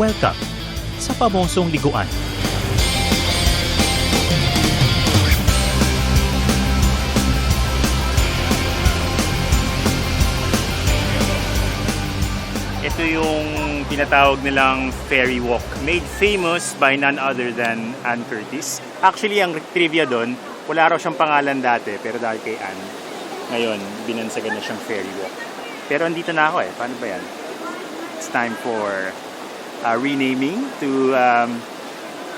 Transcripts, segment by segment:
Welcome sa pamosong liguan. Ito yung tinatawag nilang ferry walk, made famous by none other than Anne Curtis. Actually, ang trivia doon, wala raw siyang pangalan dati, pero dahil kay Anne, ngayon, binansagan na siyang ferry walk. Pero andito na ako paano ba yan? It's time for renaming to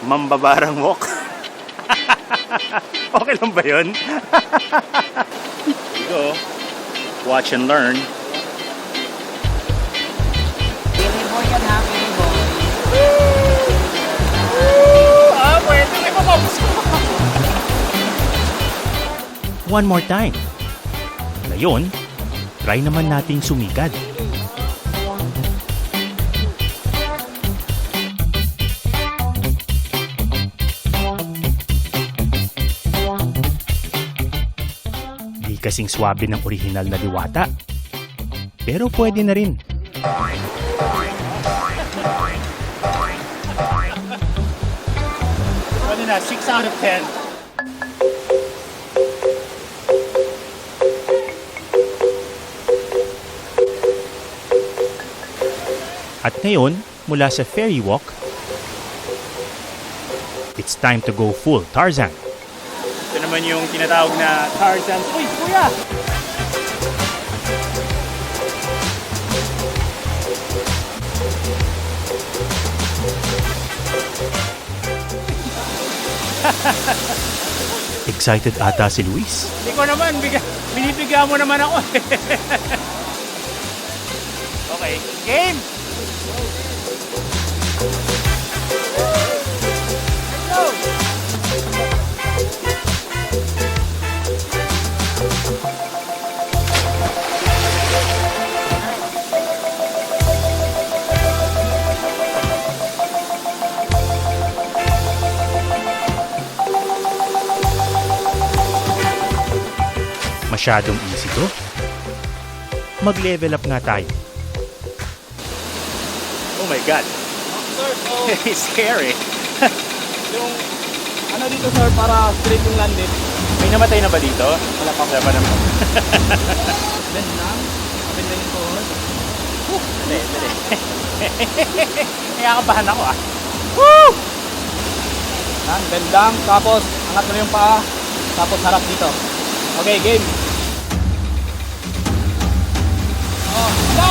Mambabarang Walk. Okay lang ba yun? Go. Watch and learn. Pili boy yan ha, pili boy. Pwede na ipapapos ko. One more time. Ngayon, try naman nating sumikad. Di kasing swabe ng orihinal na Diwata. Pero pwede na rin. Ano na, 6 out of 10. At ngayon, mula sa ferry walk, it's time to go full Tarzan. Ito naman yung tinatawag na Tarzan. Uy, kuya! Excited ata si Luis. Hindi ko naman, binibigyan mo naman ako. Okay, game! Masyadong easy to. Mag-level up nga tayo. Oh my God. Sir, It's scary. yung ano dito sir, para straight yung landing. May namatay na ba dito? Wala pa. Wala pa naman. Then lang, kapin lang yung tuhod. Dali, dali. Nakakabahan ako Woo! Yan, bend lang, tapos angat mo na yung paa, tapos harap dito. Okay, game. Oh, go!